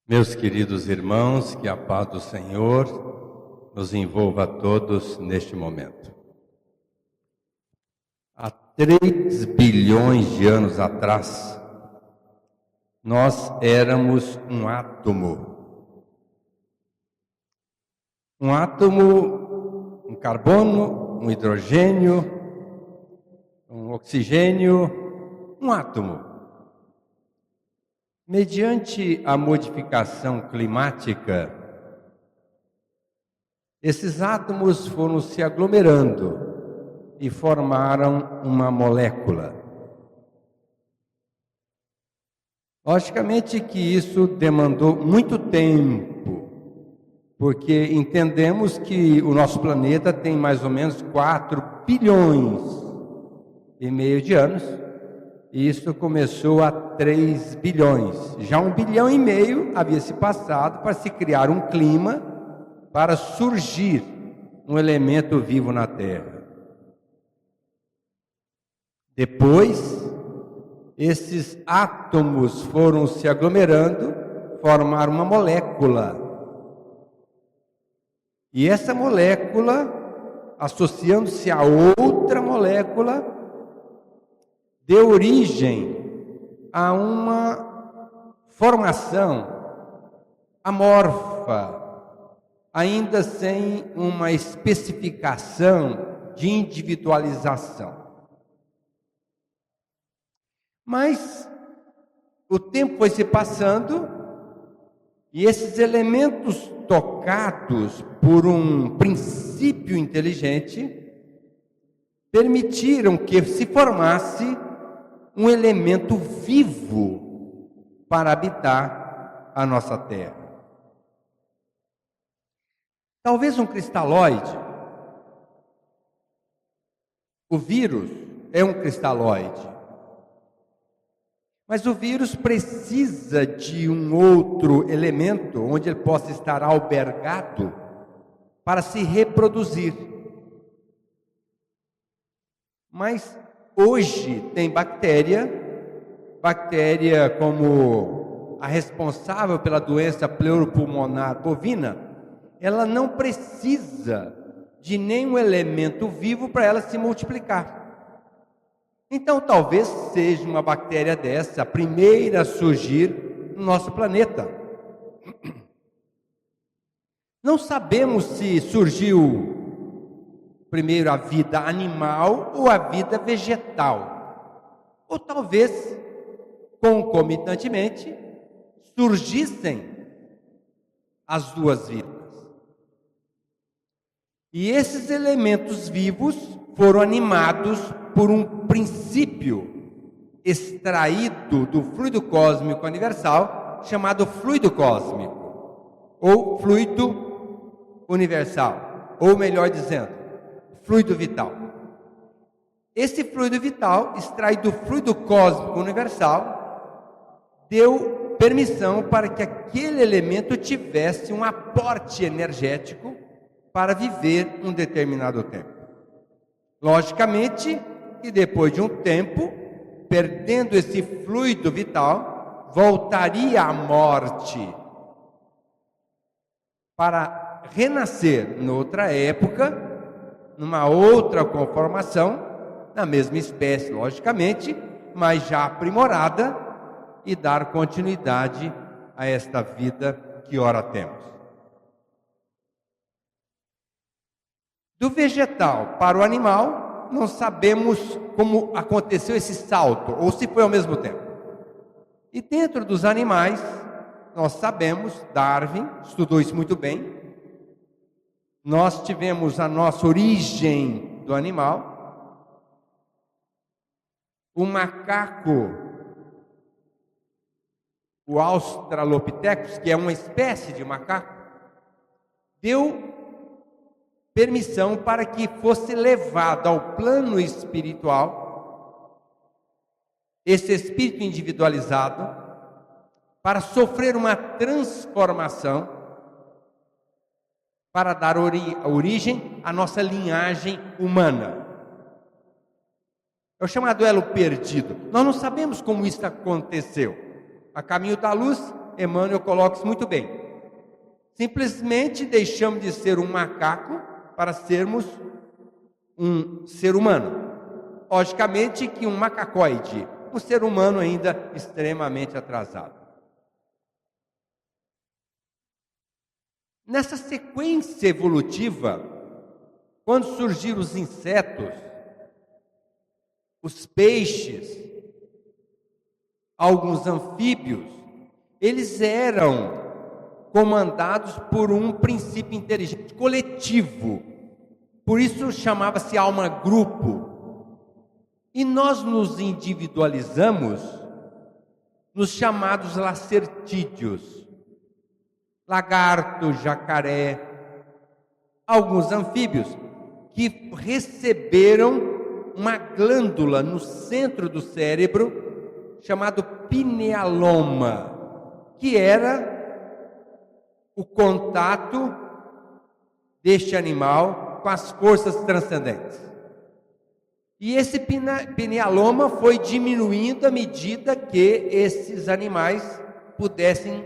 Meus queridos irmãos, que a paz do Senhor nos envolva a todos neste momento. Há 3 bilhões de anos atrás, nós éramos um átomo. Um átomo, um carbono, um hidrogênio, um oxigênio, um átomo. Mediante a modificação climática, esses átomos foram se aglomerando e formaram uma molécula. Logicamente que isso demandou muito tempo, porque entendemos que o nosso planeta tem mais ou menos 4 bilhões e meio de anos, e isso começou há 3 bilhões. Já 1 bilhão e meio havia se passado para se criar um clima para surgir um elemento vivo na Terra. Depois, esses átomos foram se aglomerando, formaram uma molécula. E essa molécula, associando-se a outra molécula, deu origem a uma formação amorfa, ainda sem uma especificação de individualização. Mas o tempo foi se passando e esses elementos tocados por um princípio inteligente permitiram que se formasse um elemento vivo para habitar a nossa Terra. Talvez um cristalóide. O vírus é um cristalóide. Mas o vírus precisa de um outro elemento onde ele possa estar albergado para se reproduzir. Mas hoje tem bactéria como a responsável pela doença pleuropulmonar bovina, ela não precisa de nenhum elemento vivo para ela se multiplicar. Então talvez seja uma bactéria dessa a primeira a surgir no nosso planeta. Não sabemos se surgiu primeiro a vida animal ou a vida vegetal. Ou talvez, concomitantemente, surgissem as duas vidas. E esses elementos vivos foram animados por um princípio extraído do fluido cósmico universal, chamado fluido cósmico, ou fluido universal, ou melhor dizendo, fluido vital. Esse fluido vital, extraído do fluido cósmico universal, deu permissão para que aquele elemento tivesse um aporte energético para viver um determinado tempo. Logicamente que depois de um tempo, perdendo esse fluido vital, voltaria à morte para renascer noutra época, numa outra conformação, na mesma espécie, logicamente, mas já aprimorada, e dar continuidade a esta vida que ora temos. Do vegetal para o animal, não sabemos como aconteceu esse salto, ou se foi ao mesmo tempo. E dentro dos animais, nós sabemos, Darwin estudou isso muito bem, nós tivemos a nossa origem do animal. O macaco, o Australopithecus, que é uma espécie de macaco, deu permissão para que fosse levado ao plano espiritual, esse espírito individualizado, para sofrer uma transformação, para dar origem à nossa linhagem humana. É o chamado elo perdido. Nós não sabemos como isso aconteceu. A caminho da luz, Emmanuel coloca isso muito bem. Simplesmente deixamos de ser um macaco para sermos um ser humano. Logicamente que um macacoide, um ser humano ainda extremamente atrasado. Nessa sequência evolutiva, quando surgiram os insetos, os peixes, alguns anfíbios, eles eram comandados por um princípio inteligente coletivo. Por isso chamava-se alma-grupo. E nós nos individualizamos nos chamados lacertídeos, lagarto, jacaré, alguns anfíbios que receberam uma glândula no centro do cérebro chamado pinealoma, que era o contato deste animal com as forças transcendentes. E esse pinealoma foi diminuindo à medida que esses animais pudessem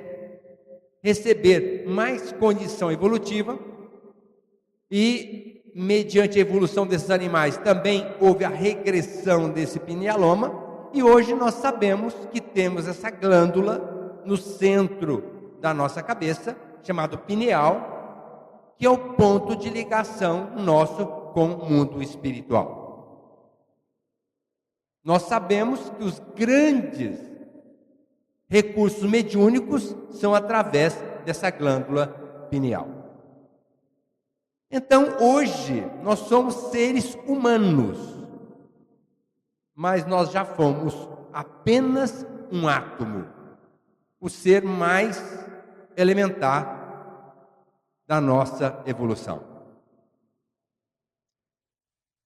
receber mais condição evolutiva e, mediante a evolução desses animais, também houve a regressão desse pinealoma e hoje nós sabemos que temos essa glândula no centro da nossa cabeça, chamado pineal, que é o ponto de ligação nosso com o mundo espiritual. Nós sabemos que os grandes recursos mediúnicos são através dessa glândula pineal. Então, hoje, nós somos seres humanos, mas nós já fomos apenas um átomo, o ser mais elementar da nossa evolução.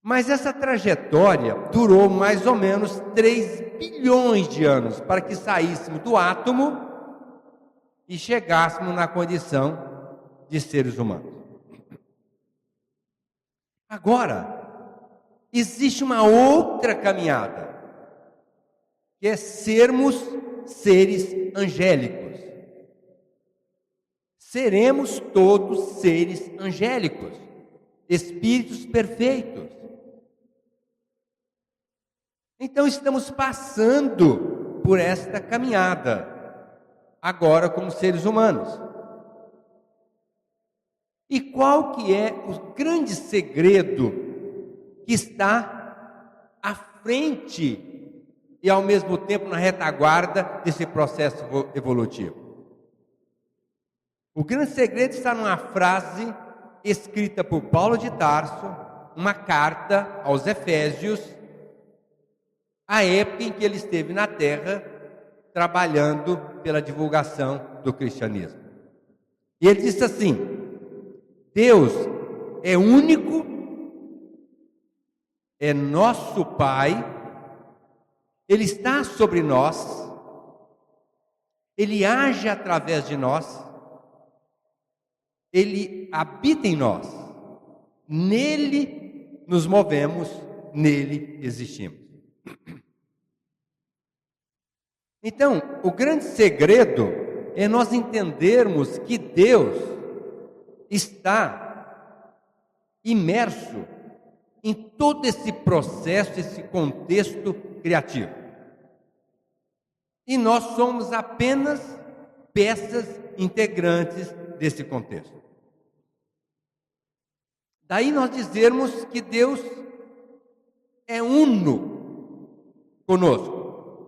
Mas essa trajetória durou mais ou menos 3 bilhões de anos para que saíssemos do átomo e chegássemos na condição de seres humanos. Agora, existe uma outra caminhada, que é sermos seres angélicos. Seremos todos seres angélicos, espíritos perfeitos. Então estamos passando por esta caminhada, agora como seres humanos. E qual que é o grande segredo que está à frente e ao mesmo tempo na retaguarda desse processo evolutivo? O grande segredo está numa frase escrita por Paulo de Tarso, uma carta aos Efésios, a época em que ele esteve na Terra trabalhando pela divulgação do cristianismo. E ele disse assim: Deus é único, é nosso Pai, Ele está sobre nós, Ele age através de nós, Ele habita em nós, nele nos movemos, nele existimos. Então, o grande segredo é nós entendermos que Deus está imerso em todo esse processo, esse contexto criativo. E nós somos apenas peças integrantes desse contexto. Daí nós dizermos que Deus é uno conosco.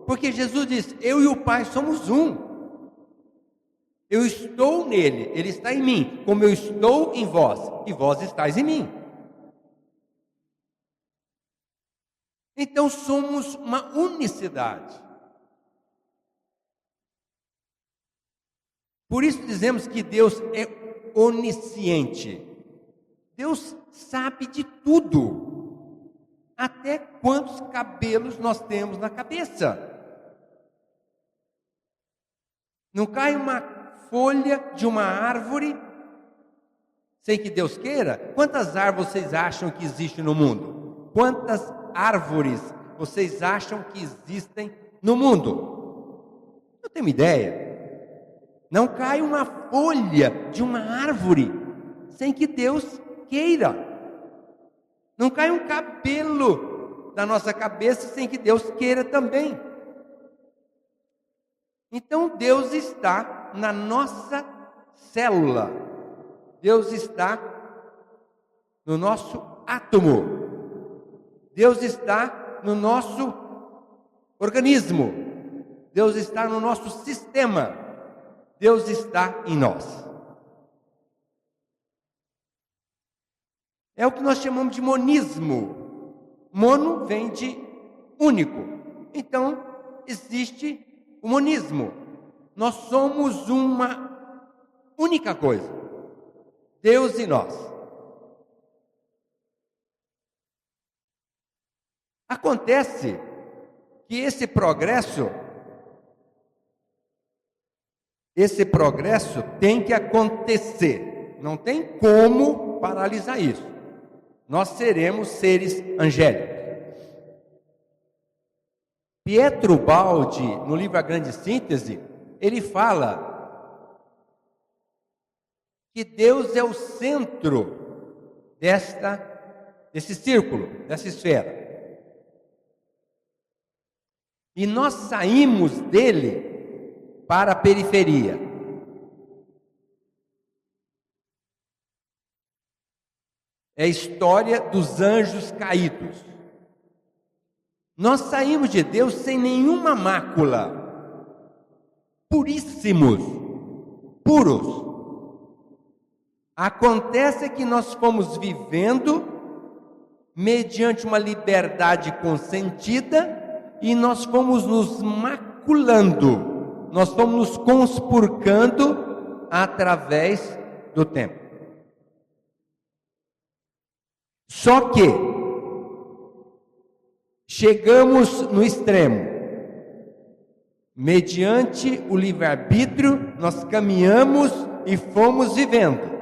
Porque Jesus diz: eu e o Pai somos um. Eu estou nele, ele está em mim, como eu estou em vós, e vós estáis em mim. Então somos uma unicidade. Por isso dizemos que Deus é onisciente. Deus sabe de tudo, até quantos cabelos nós temos na cabeça. Não cai uma folha de uma árvore sem que Deus queira? Quantas árvores vocês acham que existem no mundo? Quantas árvores vocês acham que existem no mundo? Eu tenho uma ideia. Não cai uma folha de uma árvore sem que Deus queira. Não cai um cabelo da nossa cabeça sem que Deus queira também. Então Deus está na nossa célula. Deus está no nosso átomo. Deus está no nosso organismo. Deus está no nosso sistema. Deus está em nós. É o que nós chamamos de monismo. Mono vem de único. Então, existe o monismo. Nós somos uma única coisa. Deus e nós. Acontece que esse progresso tem que acontecer. Não tem como paralisar isso. Nós seremos seres angélicos. Pietro Baldi, no livro A Grande Síntese, ele fala que Deus é o centro desse círculo, dessa esfera. E nós saímos dele para a periferia. É a história dos anjos caídos. Nós saímos de Deus sem nenhuma mácula, puríssimos, puros. Acontece que nós fomos vivendo mediante uma liberdade consentida e nós fomos nos maculando, nós fomos nos conspurcando através do tempo. Só que chegamos no extremo. Mediante o livre-arbítrio, nós caminhamos e fomos vivendo.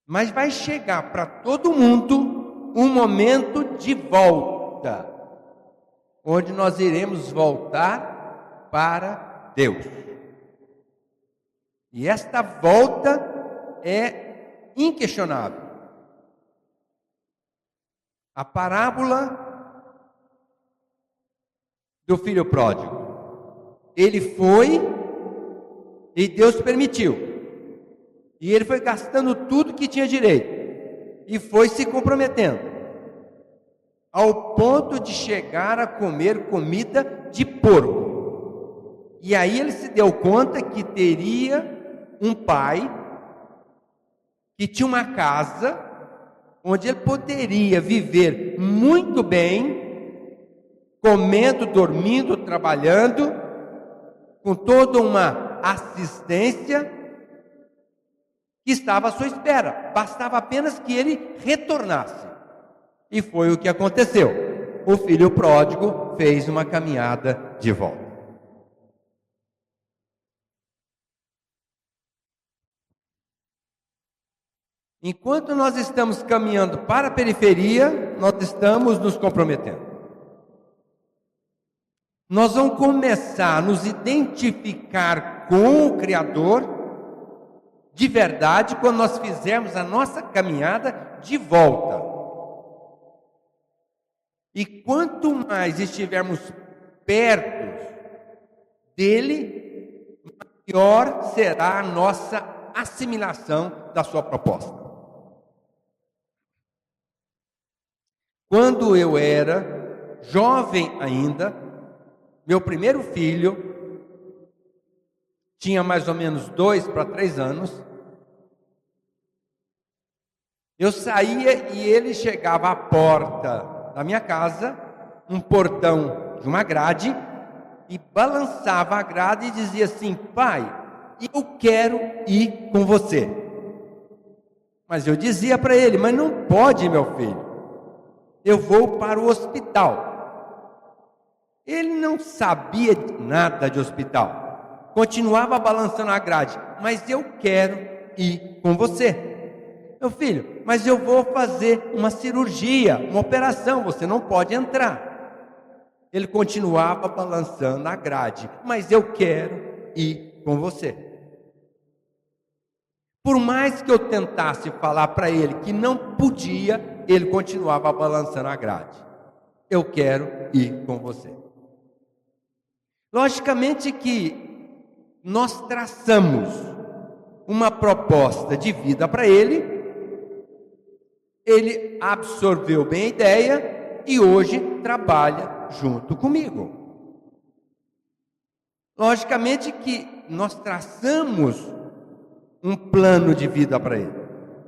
Mas vai chegar para todo mundo um momento de volta, onde nós iremos voltar para Deus. E esta volta é inquestionável. A parábola do filho pródigo. Ele foi e Deus permitiu. E ele foi gastando tudo que tinha direito. E foi se comprometendo. Ao ponto de chegar a comer comida de porco. E aí ele se deu conta que teria um pai que tinha uma casa onde ele poderia viver muito bem, comendo, dormindo, trabalhando, com toda uma assistência que estava à sua espera. Bastava apenas que ele retornasse. E foi o que aconteceu. O filho pródigo fez uma caminhada de volta. Enquanto nós estamos caminhando para a periferia, nós estamos nos comprometendo. Nós vamos começar a nos identificar com o Criador de verdade quando nós fizermos a nossa caminhada de volta. E quanto mais estivermos perto dele, maior será a nossa assimilação da sua proposta. Quando eu era jovem ainda, meu primeiro filho tinha mais ou menos 2 para 3 anos. Eu saía e ele chegava à porta da minha casa, um portão de uma grade, e balançava a grade e dizia assim: pai, eu quero ir com você. Mas eu dizia para ele: mas não pode, meu filho. Eu vou para o hospital. Ele não sabia nada de hospital. Continuava balançando a grade. Mas eu quero ir com você. Meu filho, mas eu vou fazer uma cirurgia, uma operação. Você não pode entrar. Ele continuava balançando a grade, mas eu quero ir com você. Por mais que eu tentasse falar para ele que não podia, ele continuava balançando a grade. Eu quero ir com você. Logicamente que nós traçamos uma proposta de vida para ele, ele absorveu bem a ideia e hoje trabalha junto comigo. Logicamente que nós traçamos um plano de vida para ele,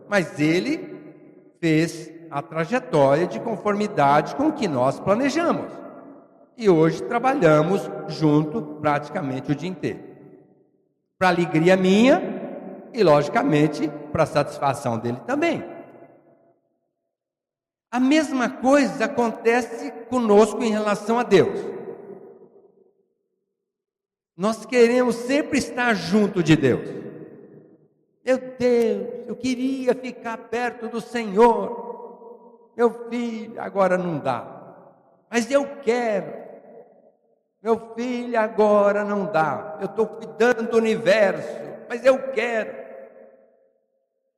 mas ele fez a trajetória de conformidade com o que nós planejamos. E hoje trabalhamos junto praticamente o dia inteiro. Para alegria minha e, logicamente, para satisfação dele também. A mesma coisa acontece conosco em relação a Deus. Nós queremos sempre estar junto de Deus. Meu Deus, eu queria ficar perto do Senhor. Meu filho, agora não dá. Mas eu quero. Meu filho, agora não dá. Eu estou cuidando do universo, mas eu quero.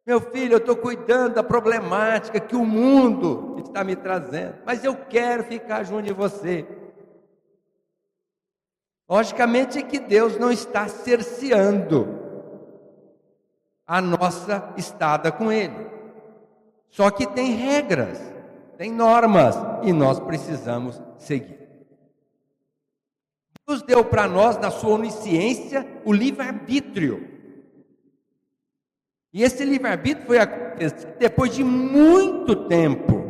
Meu filho, eu estou cuidando da problemática que o mundo está me trazendo, mas eu quero ficar junto de você. Logicamente que Deus não está cerceando a nossa estada com Ele. Só que tem regras, tem normas, e nós precisamos seguir. Deus deu para nós, na sua onisciência, o livre-arbítrio. E esse livre-arbítrio foi acontecido depois de muito tempo,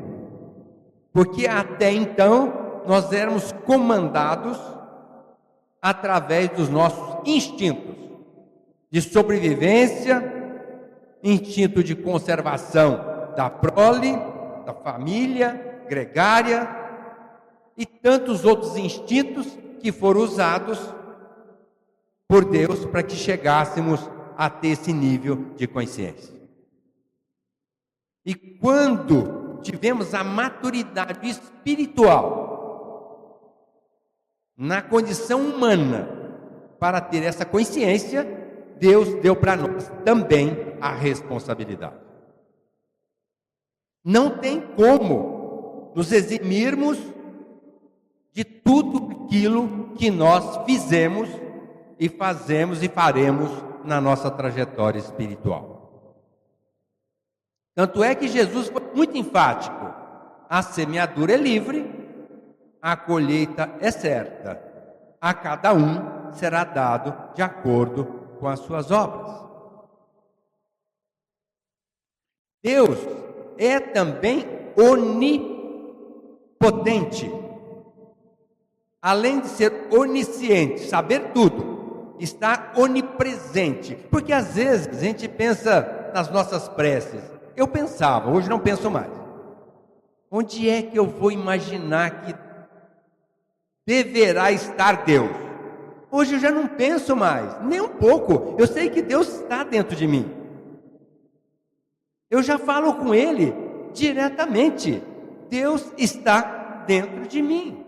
porque até então nós éramos comandados através dos nossos instintos de sobrevivência, instinto de conservação da prole, da família gregária e tantos outros instintos que foram usados por Deus para que chegássemos a ter esse nível de consciência. E quando tivemos a maturidade espiritual na condição humana para ter essa consciência, Deus deu para nós também a responsabilidade. Não tem como nos eximirmos de tudo aquilo que nós fizemos e fazemos e faremos na nossa trajetória espiritual. Tanto é que Jesus foi muito enfático: a semeadura é livre, a colheita é certa, a cada um será dado de acordo com as suas obras. Deus é também onipotente. Além de ser onisciente, saber tudo, está onipresente, porque às vezes a gente pensa nas nossas preces. Eu pensava, hoje não penso mais. Onde é que eu vou imaginar que deverá estar Deus? Hoje eu já não penso mais, nem um pouco. Eu sei que Deus está dentro de mim. Eu já falo com Ele diretamente. Deus está dentro de mim.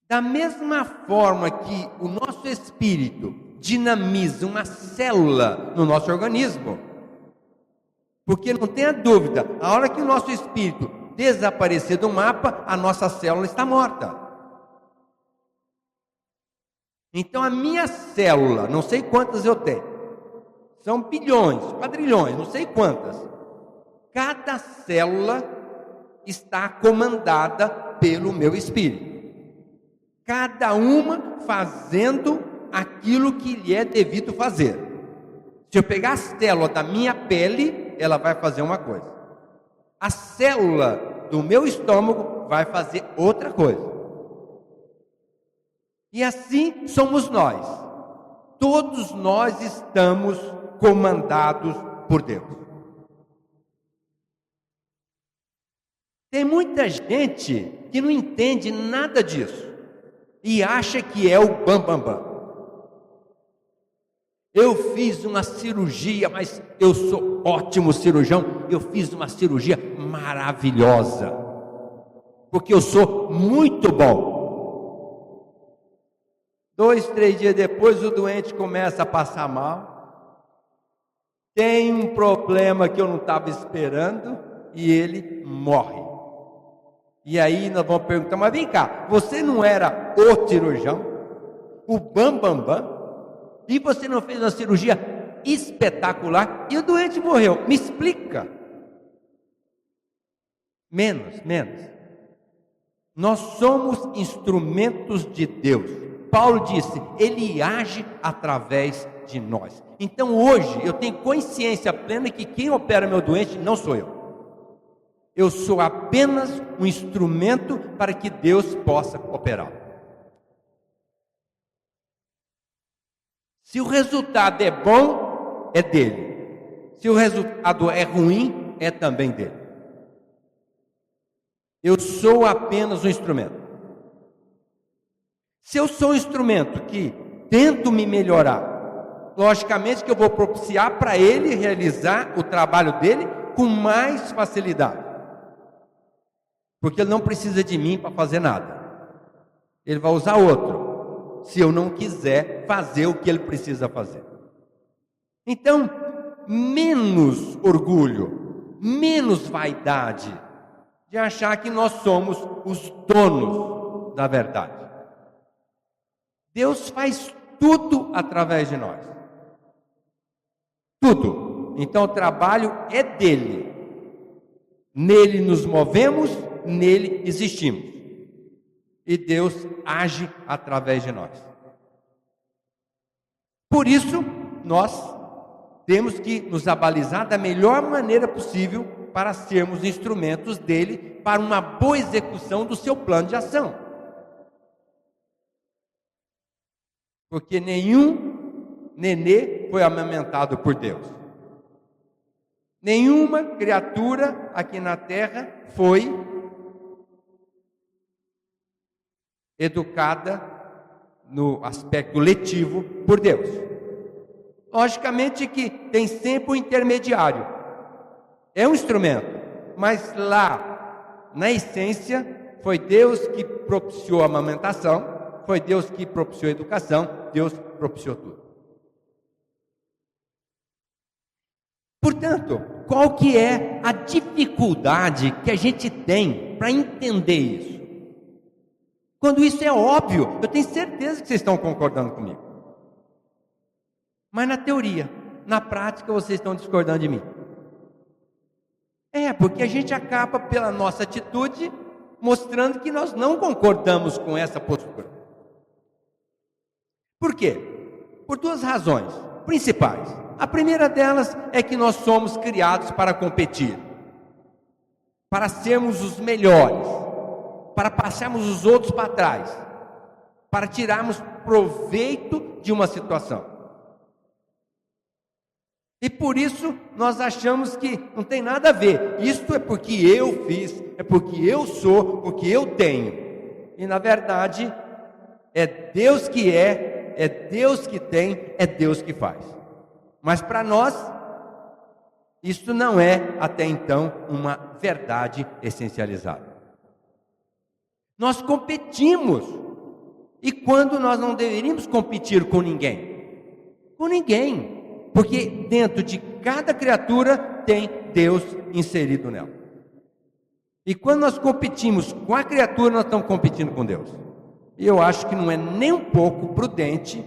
Da mesma forma que o nosso espírito dinamiza uma célula no nosso organismo, porque não tenha dúvida, a hora que o nosso espírito desaparecer do mapa, a nossa célula está morta. Então a minha célula, não sei quantas eu tenho, são bilhões, quadrilhões, não sei quantas. Cada célula está comandada pelo meu espírito. Cada uma fazendo aquilo que lhe é devido fazer. Se eu pegar a célula da minha pele, ela vai fazer uma coisa. A célula do meu estômago vai fazer outra coisa. E assim somos nós. Todos nós estamos comandados por Deus. Tem muita gente que não entende nada disso e acha que é o bambambam. Eu fiz uma cirurgia, mas eu sou ótimo cirurgião. Eu fiz uma cirurgia maravilhosa. porque eu sou muito bom. 2, 3 dias depois, o doente começa a passar mal, tem um problema que eu não estava esperando e ele morre. E aí nós vamos perguntar, mas vem cá, você não era o cirurgião, o bambambam, e você não fez uma cirurgia espetacular e o doente morreu? Me explica. Menos. Nós somos instrumentos de Deus. Paulo disse, Ele age através de nós. Então hoje eu tenho consciência plena que quem opera meu doente não sou eu. Eu sou apenas um instrumento para que Deus possa operar. Se o resultado é bom, é dele. Se o resultado é ruim, é também dele. Eu sou apenas um instrumento. Se eu sou um instrumento que tento me melhorar, logicamente que eu vou propiciar para ele realizar o trabalho dele com mais facilidade. Porque ele não precisa de mim para fazer nada. Ele vai usar outro, se eu não quiser fazer o que ele precisa fazer. Então, menos orgulho, menos vaidade de achar que nós somos os donos da verdade. Deus faz tudo através de nós. Tudo. Então o trabalho é dele. Nele nos movemos, nele existimos. E Deus age através de nós. Por isso, nós temos que nos abalizar da melhor maneira possível para sermos instrumentos dele para uma boa execução do seu plano de ação. Porque nenhum nenê foi amamentado por Deus. Nenhuma criatura aqui na terra foi educada no aspecto letivo por Deus. Logicamente que tem sempre um intermediário. É um instrumento, mas lá, na essência, foi Deus que propiciou a amamentação, foi Deus que propiciou a educação, Deus propiciou tudo. Portanto, qual que é a dificuldade que a gente tem para entender isso? Quando isso é óbvio, eu tenho certeza que vocês estão concordando comigo. Mas na teoria, na prática, vocês estão discordando de mim. Porque a gente acaba, pela nossa atitude, mostrando que nós não concordamos com essa postura. Por quê? Por duas razões principais. A primeira delas é que nós somos criados para competir, para sermos os melhores, para passarmos os outros para trás, para tirarmos proveito de uma situação. E por isso nós achamos que não tem nada a ver. Isto é porque eu fiz, é porque eu sou, porque eu tenho. E na verdade, é Deus que é Deus que tem, é Deus que faz. Mas para nós, isso não é até então uma verdade essencializada. Nós competimos. E quando nós não deveríamos competir com ninguém? Com ninguém. Porque dentro de cada criatura tem Deus inserido nela. E quando nós competimos com a criatura, nós estamos competindo com Deus. E eu acho que não é nem um pouco prudente,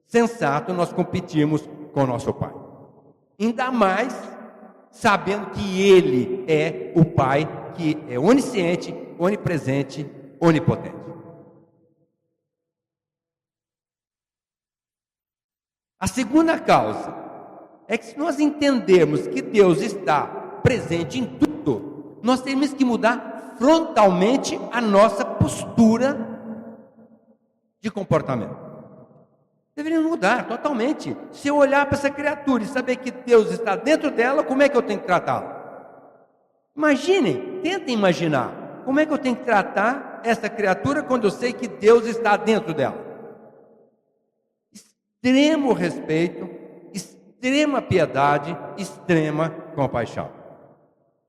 sensato, nós competirmos com o nosso Pai. Ainda mais sabendo que Ele é o Pai que é onisciente, onipresente, onipotente. A segunda causa é que se nós entendermos que Deus está presente em tudo, nós temos que mudar frontalmente a nossa postura de comportamento. Deveríamos mudar totalmente. Se eu olhar para essa criatura e saber que Deus está dentro dela, como é que eu tenho que tratá-la? Imaginem, tentem imaginar, como é que eu tenho que tratar essa criatura quando eu sei que Deus está dentro dela? Extremo respeito, extrema piedade, extrema compaixão.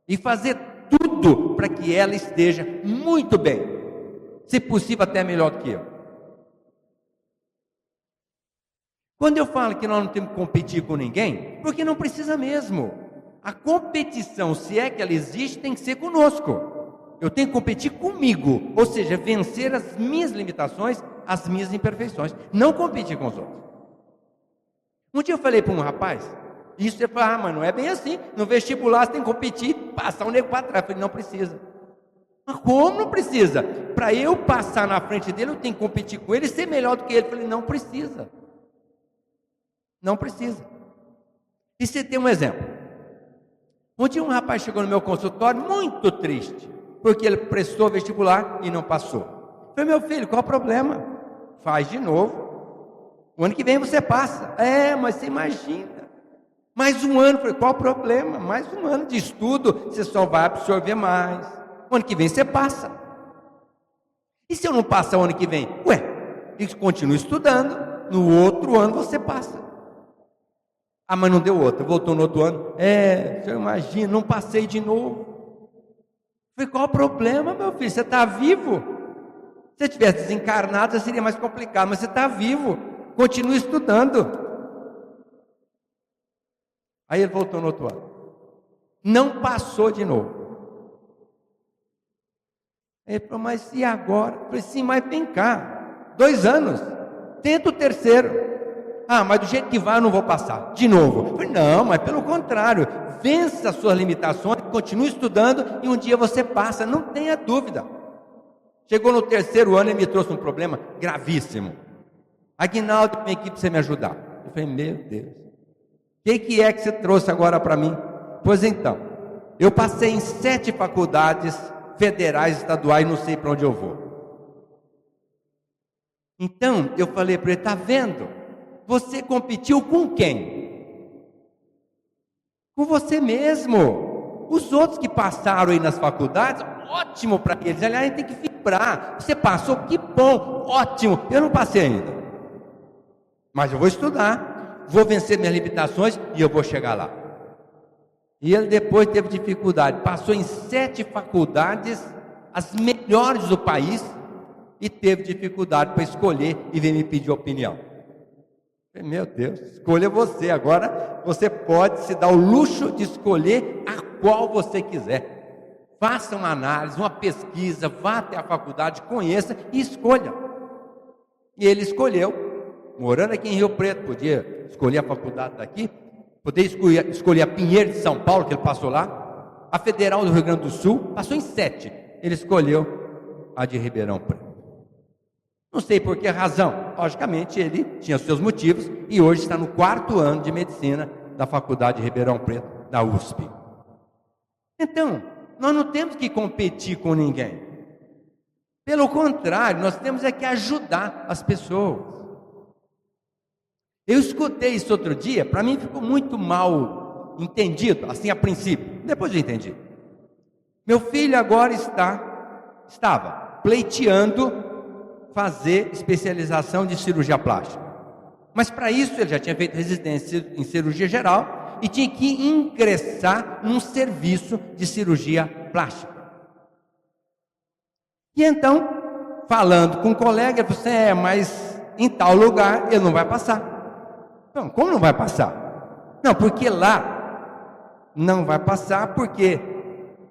E fazer tudo para que ela esteja muito bem, se possível até melhor do que eu. Quando eu falo que nós não temos que competir com ninguém, porque não precisa mesmo. A competição, se é que ela existe, tem que ser conosco. Eu tenho que competir comigo, ou seja, vencer as minhas limitações, as minhas imperfeições, não competir com os outros. Um dia eu falei para um rapaz, isso você fala, mas não é bem assim, no vestibular você tem que competir, passar o nego para trás. Eu falei, não precisa. Mas como não precisa? Para eu passar na frente dele, eu tenho que competir com ele e ser melhor do que ele. Eu falei, não precisa. Não precisa. E você tem um exemplo. Um dia um rapaz chegou no meu consultório muito triste, porque ele prestou vestibular e não passou. Eu falei, meu filho, qual o problema? Faz de novo. O ano que vem você passa. Mas você imagina. Mais um ano. Eu falei, qual o problema? Mais um ano de estudo, você só vai absorver mais. O ano que vem você passa. E se eu não passar o ano que vem? Ele continua estudando. No outro ano você passa. Mas não deu outra, voltou no outro ano. Você imagina, não passei de novo. Eu falei, qual o problema, meu filho? Você está vivo? Se você tivesse desencarnado, seria mais complicado, mas você está vivo. Continue estudando. Aí ele voltou no outro ano. Não passou de novo. Ele falou, mas e agora? Eu falei, sim, mas vem cá. 2 anos. Tenta o terceiro. Mas do jeito que vai eu não vou passar. De novo. Eu falei, não, mas pelo contrário. Vença as suas limitações, continue estudando e um dia você passa, não tenha dúvida. Chegou no 3º ano e me trouxe um problema gravíssimo. Aguinaldo, vem aqui para você me ajudar. Eu falei, meu Deus. O que é que você trouxe agora para mim? Pois então, eu passei em 7 faculdades federais, estaduais, não sei para onde eu vou. Então, eu falei para ele, está vendo? Você competiu com quem? Com você mesmo. Os outros que passaram aí nas faculdades, ótimo para eles. Aliás, a gente tem que vibrar. Você passou, que bom, ótimo. Eu não passei ainda. Mas eu vou estudar, vou vencer minhas limitações e eu vou chegar lá. E ele depois teve dificuldade. Passou em 7 faculdades, as melhores do país, e teve dificuldade para escolher e veio me pedir opinião. Meu Deus, escolha você. Agora você pode se dar o luxo de escolher a qual você quiser. Faça uma análise, uma pesquisa, vá até a faculdade, conheça e escolha. E ele escolheu, morando aqui em Rio Preto, podia escolher a faculdade daqui, podia escolher a Pinheiro de São Paulo, que ele passou lá, a Federal do Rio Grande do Sul, passou em 7. Ele escolheu a de Ribeirão Preto. Não sei por que razão, logicamente ele tinha seus motivos e hoje está no 4º ano de medicina da Faculdade de Ribeirão Preto, da USP. Então, nós não temos que competir com ninguém. Pelo contrário, nós temos que ajudar as pessoas. Eu escutei isso outro dia, para mim ficou muito mal entendido, assim a princípio, depois eu entendi. Meu filho agora estava pleiteando fazer especialização de cirurgia plástica. Mas para isso ele já tinha feito residência em cirurgia geral e tinha que ingressar num serviço de cirurgia plástica. E então, falando com um colega, ele falou assim, mas em tal lugar ele não vai passar. Não, como não vai passar? Não, porque lá não vai passar porque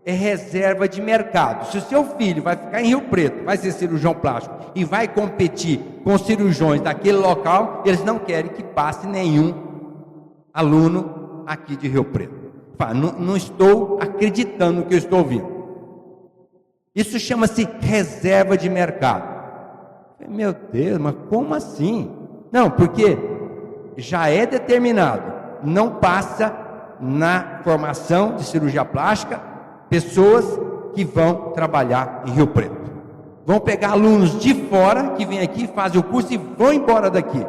é reserva de mercado. Se o seu filho vai ficar em Rio Preto, vai ser cirurgião plástico e vai competir com cirurgiões daquele local, eles não querem que passe nenhum aluno aqui de Rio Preto. Não estou acreditando no que eu estou ouvindo. Isso chama-se reserva de mercado. Meu Deus, mas como assim? Não, porque já é determinado, não passa na formação de cirurgia plástica pessoas que vão trabalhar em Rio Preto. Vão pegar alunos de fora que vêm aqui, fazem o curso e vão embora daqui.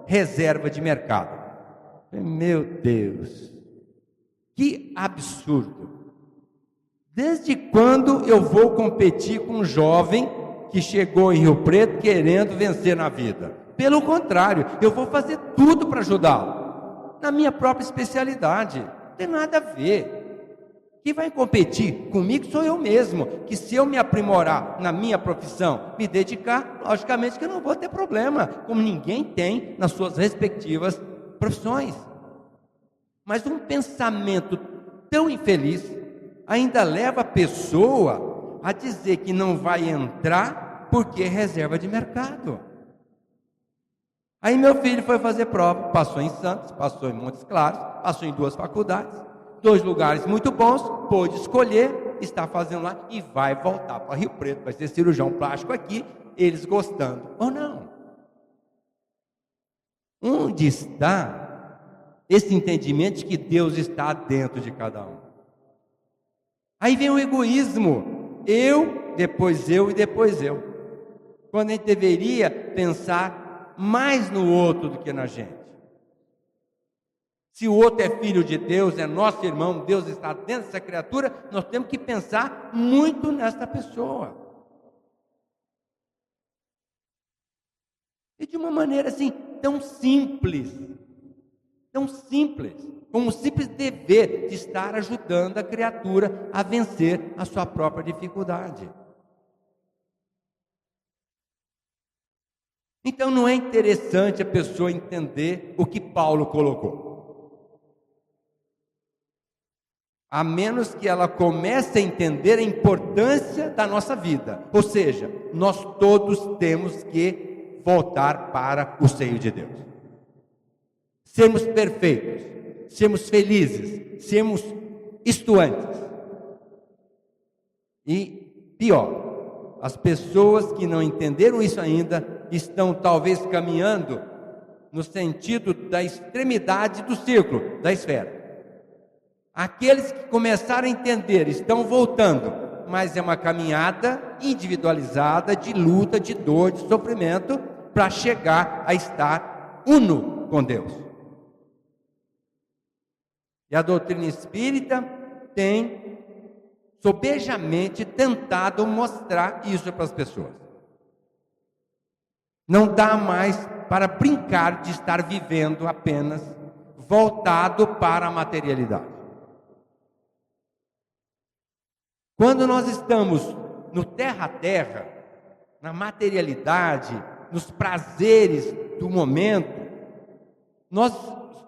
Reserva de mercado. Meu Deus, que absurdo. Desde quando eu vou competir com um jovem que chegou em Rio Preto querendo vencer na vida? Pelo contrário, eu vou fazer tudo para ajudá-lo. Na minha própria especialidade. Não tem nada a ver. Quem vai competir comigo sou eu mesmo, que se eu me aprimorar na minha profissão, me dedicar, logicamente que eu não vou ter problema, como ninguém tem nas suas respectivas profissões. Mas um pensamento tão infeliz ainda leva a pessoa a dizer que não vai entrar porque é reserva de mercado. Aí meu filho foi fazer prova, passou em Santos, passou em Montes Claros, passou em 2 faculdades, 2 lugares muito bons, pôde escolher, está fazendo lá e vai voltar para Rio Preto, vai ser cirurgião plástico aqui, eles gostando ou não. Onde está esse entendimento de que Deus está dentro de cada um? Aí vem o egoísmo, eu, depois eu e depois eu. Quando a gente deveria pensar mais no outro do que na gente. Se o outro é filho de Deus, é nosso irmão, Deus está dentro dessa criatura, nós temos que pensar muito nessa pessoa. E de uma maneira assim, tão simples, como o simples dever de estar ajudando a criatura a vencer a sua própria dificuldade. Então não é interessante a pessoa entender o que Paulo colocou. A menos que ela comece a entender a importância da nossa vida. Ou seja, nós todos temos que voltar para o seio de Deus. Sermos perfeitos, sermos felizes, sermos estuantes. E pior, as pessoas que não entenderam isso ainda estão talvez caminhando no sentido da extremidade do círculo, da esfera. Aqueles que começaram a entender estão voltando, mas é uma caminhada individualizada de luta, de dor, de sofrimento, para chegar a estar uno com Deus. E a doutrina espírita tem sobejamente tentado mostrar isso para as pessoas. Não dá mais para brincar de estar vivendo apenas voltado para a materialidade. Quando nós estamos no terra a terra, na materialidade, nos prazeres do momento, nós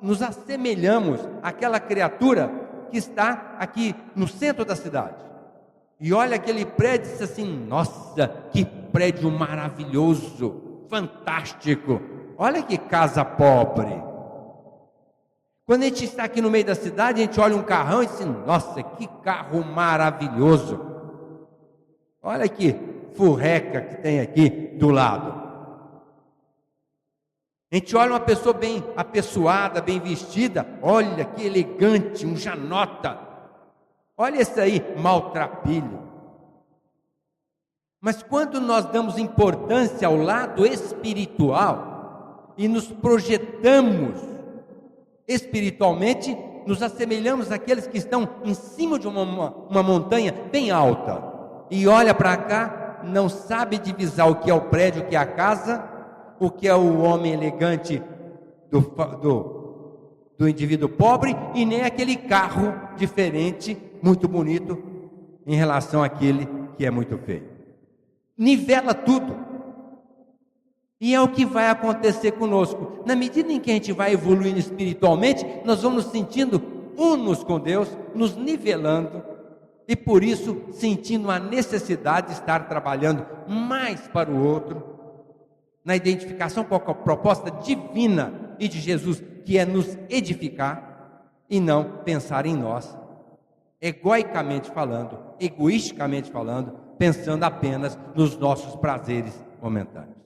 nos assemelhamos àquela criatura que está aqui no centro da cidade. E olha aquele prédio e diz assim: nossa, que prédio maravilhoso, fantástico, olha que casa pobre. Quando a gente está aqui no meio da cidade, a gente olha um carrão e diz assim: nossa, que carro maravilhoso, olha que furreca que tem aqui do lado. A gente olha uma pessoa bem apessoada, bem vestida, olha que elegante, um janota, olha esse aí, maltrapilho. Mas quando nós damos importância ao lado espiritual e nos projetamos espiritualmente, nos assemelhamos àqueles que estão em cima de uma montanha bem alta e olha para cá, não sabe divisar o que é o prédio, o que é a casa, o que é o homem elegante do indivíduo pobre, e nem aquele carro diferente, muito bonito, em relação àquele que é muito feio. Nivela tudo. E é o que vai acontecer conosco. Na medida em que a gente vai evoluindo espiritualmente, nós vamos nos sentindo unos com Deus, nos nivelando, e por isso sentindo a necessidade de estar trabalhando mais para o outro, na identificação com a proposta divina e de Jesus, que é nos edificar e não pensar em nós, egoicamente falando, egoisticamente falando, pensando apenas nos nossos prazeres momentâneos.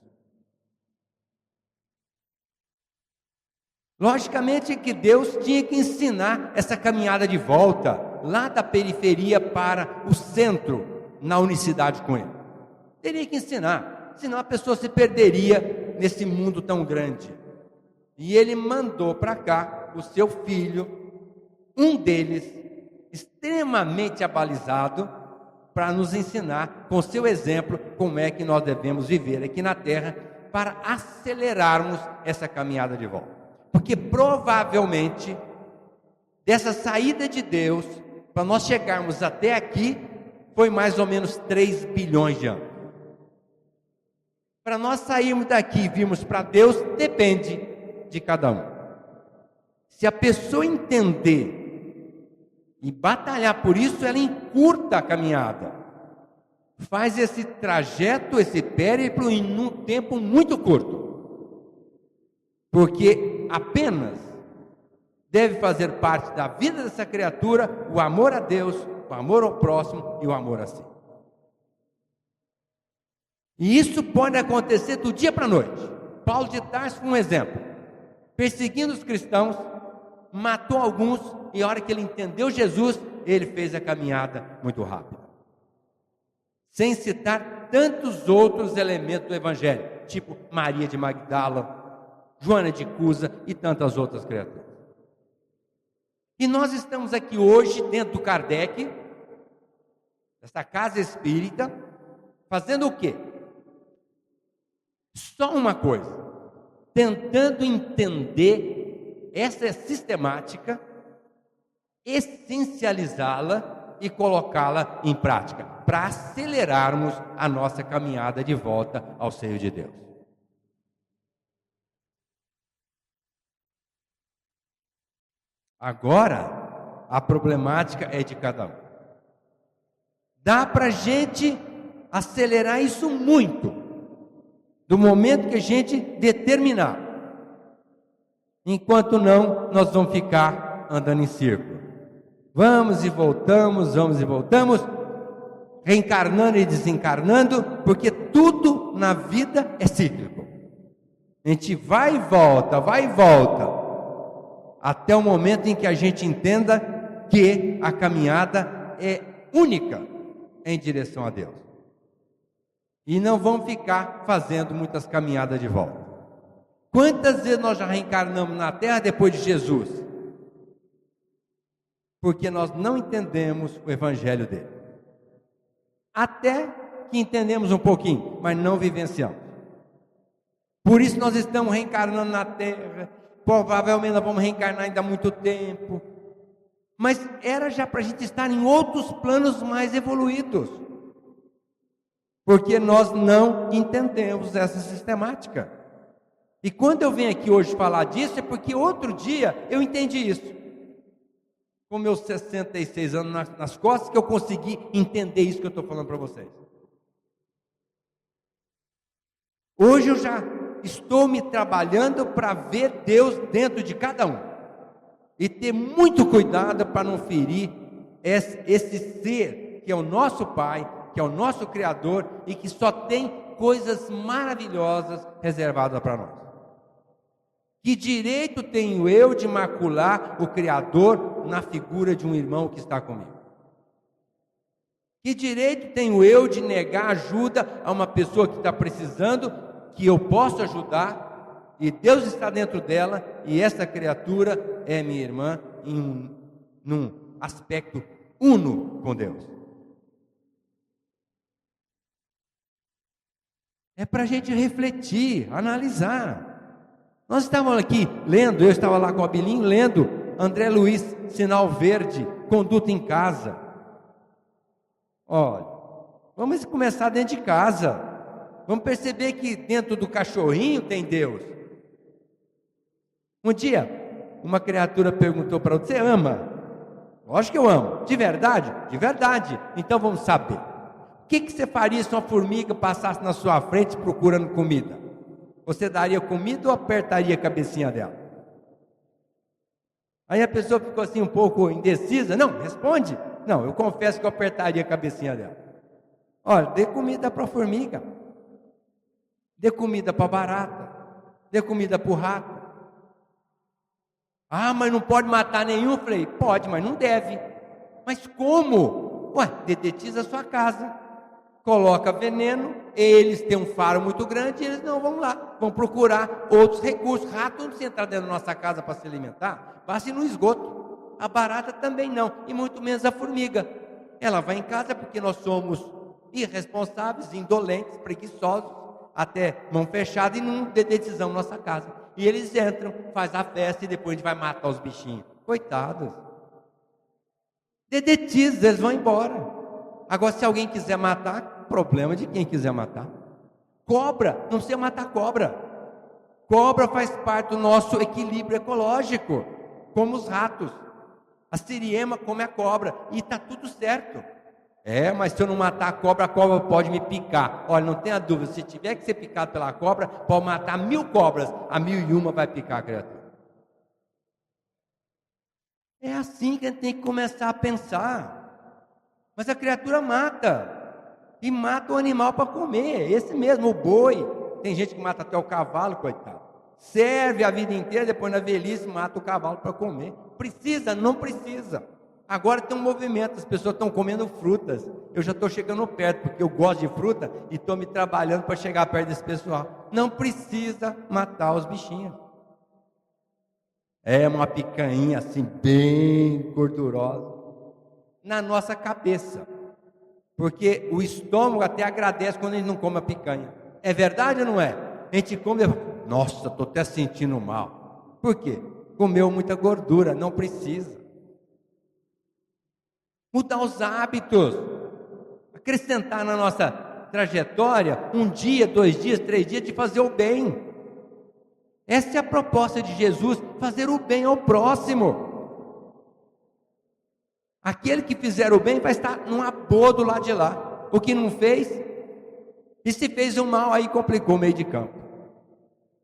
Logicamente que Deus tinha que ensinar essa caminhada de volta, lá da periferia para o centro, na unicidade com Ele. Teria que ensinar, senão a pessoa se perderia nesse mundo tão grande. E Ele mandou para cá o seu filho, um deles, extremamente abalizado, para nos ensinar, com seu exemplo, como é que nós devemos viver aqui na Terra, para acelerarmos essa caminhada de volta. Porque provavelmente, dessa saída de Deus para nós chegarmos até aqui, foi mais ou menos 3 bilhões de anos. Para nós sairmos daqui e virmos para Deus, depende de cada um. Se a pessoa entender e batalhar por isso, ela encurta a caminhada. Faz esse trajeto, esse périplo em um tempo muito curto. Porque apenas deve fazer parte da vida dessa criatura o amor a Deus, o amor ao próximo e o amor a si. E isso pode acontecer do dia para a noite. Paulo de Tarso foi um exemplo. Perseguindo os cristãos, matou alguns, e a hora que ele entendeu Jesus, ele fez a caminhada muito rápida. Sem citar tantos outros elementos do Evangelho, tipo Maria de Magdala, Joana de Cusa e tantas outras criaturas. E nós estamos aqui hoje, dentro do Kardec, dessa casa espírita, fazendo o quê? Só uma coisa, tentando entender essa sistemática, essencializá-la e colocá-la em prática, para acelerarmos a nossa caminhada de volta ao seio de Deus. Agora, a problemática é de cada um. Dá para a gente acelerar isso muito, do momento que a gente determinar. Enquanto não, nós vamos ficar andando em círculo. Vamos e voltamos, reencarnando e desencarnando, porque tudo na vida é cíclico. A gente vai e volta, até o momento em que a gente entenda que a caminhada é única em direção a Deus. E não vão ficar fazendo muitas caminhadas de volta. Quantas vezes nós já reencarnamos na Terra depois de Jesus? Porque nós não entendemos o Evangelho dele. Até que entendemos um pouquinho, mas não vivenciamos. Por isso nós estamos reencarnando na Terra. Provavelmente nós vamos reencarnar ainda há muito tempo. Mas era já para a gente estar em outros planos mais evoluídos. Porque nós não entendemos essa sistemática. E quando eu venho aqui hoje falar disso, é porque outro dia eu entendi isso. Com meus 66 anos nas costas, que eu consegui entender isso que eu estou falando para vocês. Hoje eu já estou me trabalhando para ver Deus dentro de cada um. E ter muito cuidado para não ferir esse ser que é o nosso Pai, que é o nosso Criador e que só tem coisas maravilhosas reservadas para nós. Que direito tenho eu de macular o Criador na figura de um irmão que está comigo? Que direito tenho eu de negar ajuda a uma pessoa que está precisando, que eu posso ajudar, e Deus está dentro dela, e essa criatura é minha irmã num aspecto uno com Deus? É para a gente refletir, analisar. Nós estávamos aqui lendo, eu estava lá com o Abilinho lendo André Luiz, Sinal Verde, Conduta em Casa. Olha, vamos começar dentro de casa. Vamos perceber que dentro do cachorrinho tem Deus. Um dia, uma criatura perguntou para você: ama? Lógico que eu amo. De verdade? De verdade. Então vamos saber. O que você faria se uma formiga passasse na sua frente procurando comida? Você daria comida ou apertaria a cabecinha dela? Aí a pessoa ficou assim um pouco indecisa. Não, responde. Não, eu confesso que eu apertaria a cabecinha dela. Olha, dê comida para a formiga. Dê comida para a barata. Dê comida para o rato. Ah, mas não pode matar nenhum. Eu falei, pode, mas não deve. Mas como? Ué, dedetiza a sua casa. Coloca veneno, eles têm um faro muito grande, e eles não vão lá, vão procurar outros recursos. Rato não precisa entrar dentro da nossa casa para se alimentar, passe no esgoto. A barata também não, e muito menos a formiga. Ela vai em casa porque nós somos irresponsáveis, indolentes, preguiçosos, até mão fechada, e não dedetizamos nossa casa. E eles entram, faz a festa e depois a gente vai matar os bichinhos. Coitados. Dedetiza, eles vão embora. Agora, se alguém quiser matar, problema de quem quiser matar. Cobra, não precisa matar cobra. Cobra faz parte do nosso equilíbrio ecológico, como os ratos. A siriema come a cobra e está tudo certo. Mas se eu não matar a cobra pode me picar. Olha, não tenha dúvida, se tiver que ser picado pela cobra, pode matar 1000 cobras, a 1001 vai picar a criatura. É assim que a gente tem que começar a pensar. Mas a criatura mata, e mata o animal para comer, esse mesmo, o boi. Tem gente que mata até o cavalo, coitado. Serve a vida inteira, depois na velhice mata o cavalo para comer. Precisa? Não precisa. Agora tem um movimento, as pessoas estão comendo frutas. Eu já estou chegando perto, porque eu gosto de fruta e estou me trabalhando para chegar perto desse pessoal. Não precisa matar os bichinhos. É uma picanha assim, bem gordurosa, na nossa cabeça. Porque o estômago até agradece quando a gente não come a picanha. É verdade ou não é? A gente come, nossa, estou até sentindo mal. Por quê? Comeu muita gordura, não precisa. Mudar os hábitos, acrescentar na nossa trajetória 1 dia, 2 dias, 3 dias de fazer o bem. Essa é a proposta de Jesus, fazer o bem ao próximo. Aquele que fizer o bem vai estar num abodo lá de lá. O que não fez, e se fez o mal, aí complicou o meio de campo.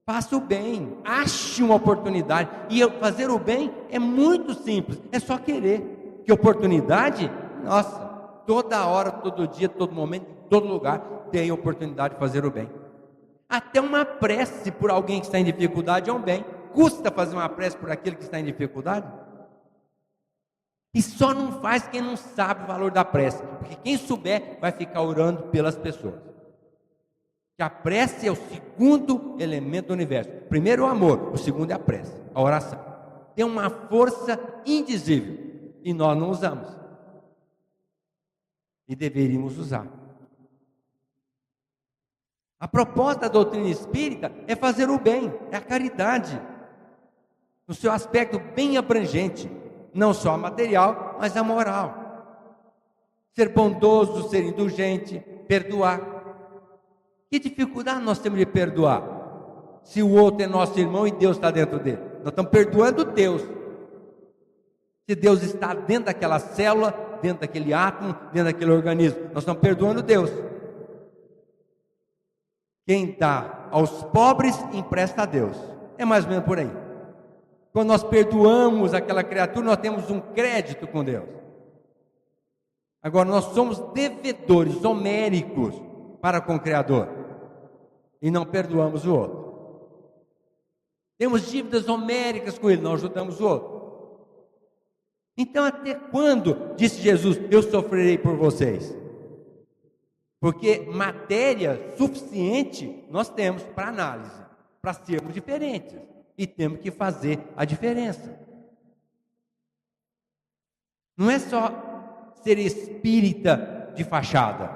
Faça o bem, ache uma oportunidade. E fazer o bem é muito simples, é só querer. Que oportunidade? Nossa, toda hora, todo dia, todo momento, em todo lugar, tem oportunidade de fazer o bem. Até uma prece por alguém que está em dificuldade é um bem. Custa fazer uma prece por aquele que está em dificuldade? E só não faz quem não sabe o valor da prece, porque quem souber vai ficar orando pelas pessoas. Que a prece é o segundo elemento do universo. O primeiro é o amor, o segundo é a prece, a oração. Tem uma força indizível e nós não usamos. E deveríamos usar. A proposta da doutrina espírita é fazer o bem, é a caridade, no seu aspecto bem abrangente, não só a material, mas a moral. Ser bondoso, ser indulgente, perdoar. Que dificuldade nós temos de perdoar? Se o outro é nosso irmão e Deus está dentro dele, nós estamos perdoando Deus. Se Deus está dentro daquela célula, dentro daquele átomo, dentro daquele organismo, nós estamos perdoando Deus. Quem dá aos pobres, empresta a Deus. É mais ou menos por aí. Quando nós perdoamos aquela criatura, nós temos um crédito com Deus. Agora, nós somos devedores homéricos para com o Criador e não perdoamos o outro. Temos dívidas homéricas com Ele, não ajudamos o outro. Então, até quando, disse Jesus, eu sofrerei por vocês? Porque matéria suficiente nós temos para análise, para sermos diferentes, e temos que fazer a diferença. Não é só ser espírita de fachada,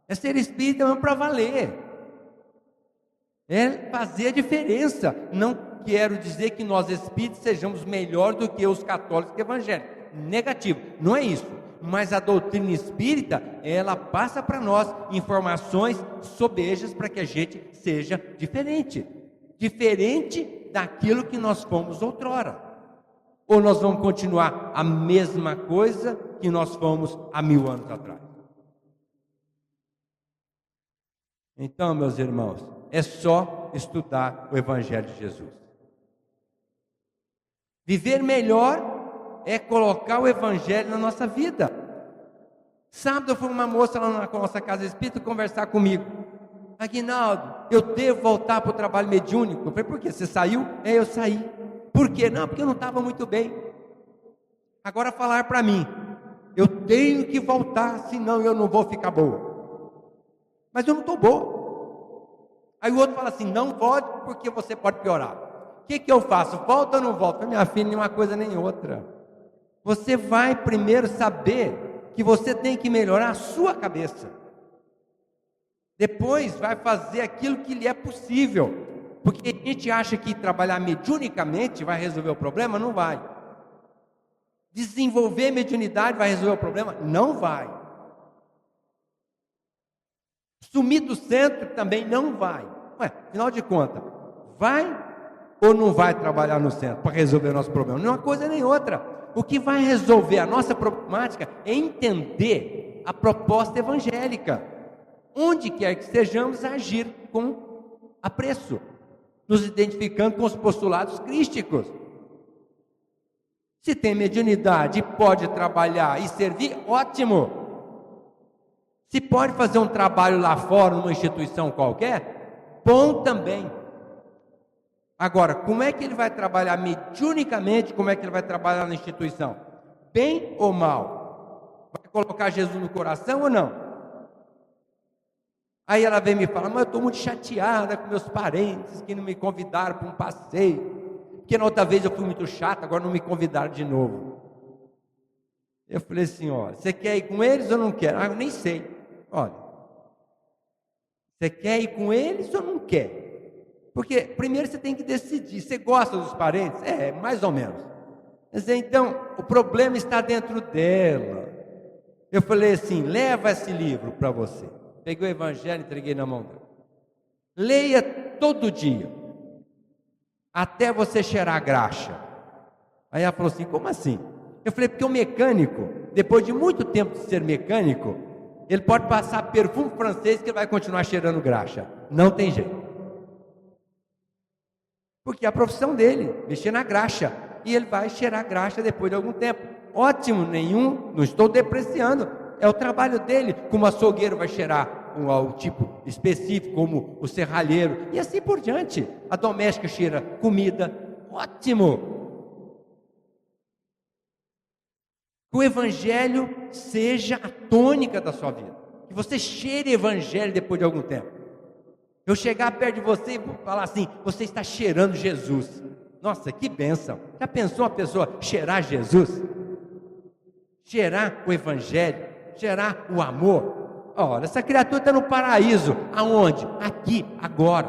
é ser espírita mesmo para valer, é fazer a diferença. Não quero dizer que nós espíritas sejamos melhor do que os católicos e evangélicos, negativo, não é isso. Mas a doutrina espírita, ela passa para nós informações sobejas para que a gente seja diferente daquilo que nós fomos outrora. Ou nós vamos continuar a mesma coisa que nós fomos há 1000 anos atrás? Então, meus irmãos, é só estudar o Evangelho de Jesus. Viver melhor é colocar o Evangelho na nossa vida. Sábado foi uma moça lá na nossa casa espírita conversar comigo. Aguinaldo, eu devo voltar para o trabalho mediúnico? Eu falei, por quê? Você saiu? Eu saí. Por quê? Não, porque eu não estava muito bem. Agora falar para mim, eu tenho que voltar, senão eu não vou ficar boa. Mas eu não estou boa. Aí o outro fala assim, não pode porque você pode piorar. O que eu faço? Volto ou não volto? Minha filha, nem uma coisa nem outra. Você vai primeiro saber que você tem que melhorar a sua cabeça. Depois vai fazer aquilo que lhe é possível. Porque a gente acha que trabalhar mediunicamente vai resolver o problema, não vai. Desenvolver mediunidade vai resolver o problema? Não vai. Sumir do centro também não vai. Ué, afinal de contas, vai ou não vai trabalhar no centro para resolver o nosso problema? Nem uma coisa nem outra. O que vai resolver a nossa problemática é entender a proposta evangélica. Onde quer que estejamos, agir com apreço, nos identificando com os postulados crísticos. Se tem mediunidade e pode trabalhar e servir, ótimo. Se pode fazer um trabalho lá fora, numa instituição qualquer, bom também. Agora, como é que ele vai trabalhar mediunicamente? Como é que ele vai trabalhar na instituição? Bem ou mal? Vai colocar Jesus no coração ou não? Aí ela vem me falar, mas eu estou muito chateada com meus parentes que não me convidaram para um passeio. Porque na outra vez eu fui muito chato, agora não me convidaram de novo. Eu falei assim, olha, você quer ir com eles ou não quer? Ah, eu nem sei. Olha, você quer ir com eles ou não quer? Porque primeiro você tem que decidir, você gosta dos parentes? É, mais ou menos. Mas então, o problema está dentro dela. Eu falei assim, leva esse livro para você. Peguei o evangelho e entreguei na mão dela. Leia todo dia, até você cheirar a graxa. Aí ela falou assim, como assim? Eu falei, porque o mecânico, depois de muito tempo de ser mecânico, ele pode passar perfume francês que ele vai continuar cheirando graxa. Não tem jeito. Porque é a profissão dele, mexer na graxa. E ele vai cheirar graxa depois de algum tempo. Ótimo, não estou depreciando. É o trabalho dele, como o açougueiro vai cheirar um tipo específico, como o serralheiro, e assim por diante. A doméstica cheira comida, ótimo. Que o evangelho seja a tônica da sua vida, que você cheire evangelho depois de algum tempo. Eu chegar perto de você e falar assim, você está cheirando Jesus. Nossa, que bênção. Já pensou uma pessoa cheirar Jesus? Cheirar o evangelho, cheirar o amor. Olha, essa criatura está no paraíso. Aonde? Aqui, agora.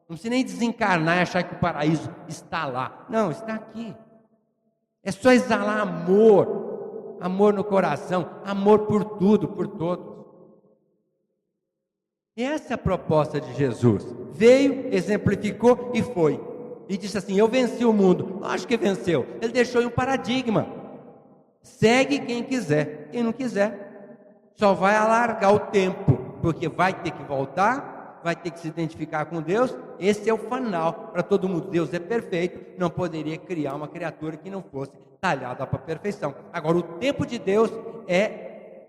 Não precisa nem desencarnar e achar que o paraíso está lá. Não, está aqui. É só exalar amor. Amor no coração. Amor por tudo, por todos. E essa é a proposta de Jesus. Veio, exemplificou e foi. E disse assim, eu venci o mundo. Lógico que venceu. Ele deixou em um paradigma. Segue quem quiser. Quem não quiser, só vai alargar o tempo, porque vai ter que voltar, vai ter que se identificar com Deus. Esse é o final para todo mundo. Deus é perfeito, não poderia criar uma criatura que não fosse talhada para a perfeição. Agora, o tempo de Deus é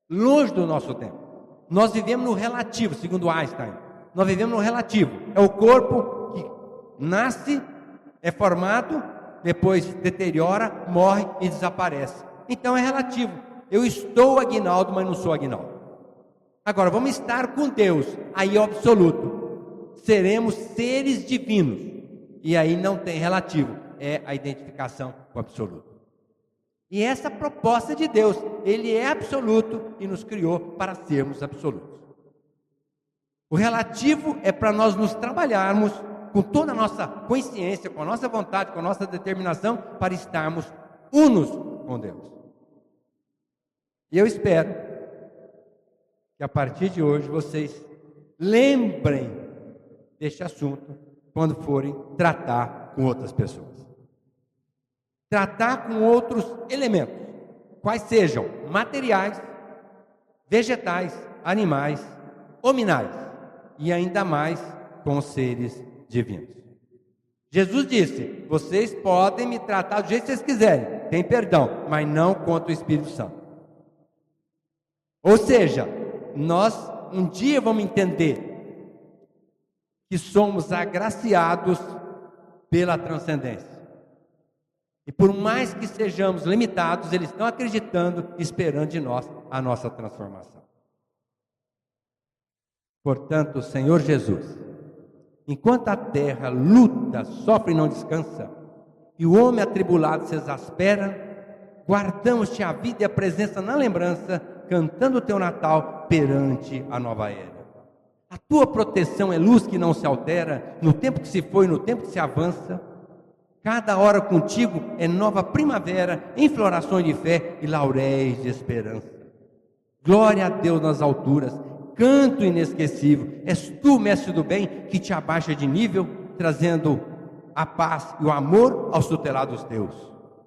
longe do nosso tempo. Nós vivemos no relativo, segundo Einstein. Nós vivemos no relativo. É o corpo que nasce, é formado, depois deteriora, morre e desaparece. Então é relativo. Eu estou Aguinaldo, mas não sou Aguinaldo. Agora, vamos estar com Deus, aí é o absoluto. Seremos seres divinos. E aí não tem relativo, é a identificação com o absoluto. E essa proposta de Deus, Ele é absoluto e nos criou para sermos absolutos. O relativo é para nós nos trabalharmos com toda a nossa consciência, com a nossa vontade, com a nossa determinação, para estarmos unos com Deus. E eu espero que a partir de hoje vocês lembrem deste assunto quando forem tratar com outras pessoas. Tratar com outros elementos, quais sejam materiais, vegetais, animais, hominais, e ainda mais com os seres divinos. Jesus disse, vocês podem me tratar do jeito que vocês quiserem, tem perdão, mas não contra o Espírito Santo. Ou seja, nós um dia vamos entender que somos agraciados pela transcendência. E por mais que sejamos limitados, eles estão acreditando, esperando de nós a nossa transformação. Portanto, Senhor Jesus, enquanto a terra luta, sofre e não descansa, e o homem atribulado se exaspera, guardamos-te a vida e a presença na lembrança, cantando o teu Natal perante a nova era. A tua proteção é luz que não se altera, no tempo que se foi, no tempo que se avança. Cada hora contigo é nova primavera, em florações de fé e lauréis de esperança. Glória a Deus nas alturas, canto inesquecível. És tu, mestre do bem, que te abaixa de nível, trazendo a paz e o amor aos tutelados teus.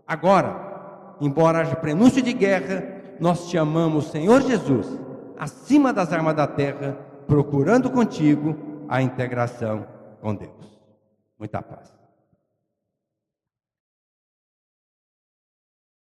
Agora, embora haja prenúncio de guerra, nós te amamos, Senhor Jesus, acima das armas da terra, procurando contigo a integração com Deus. Muita paz.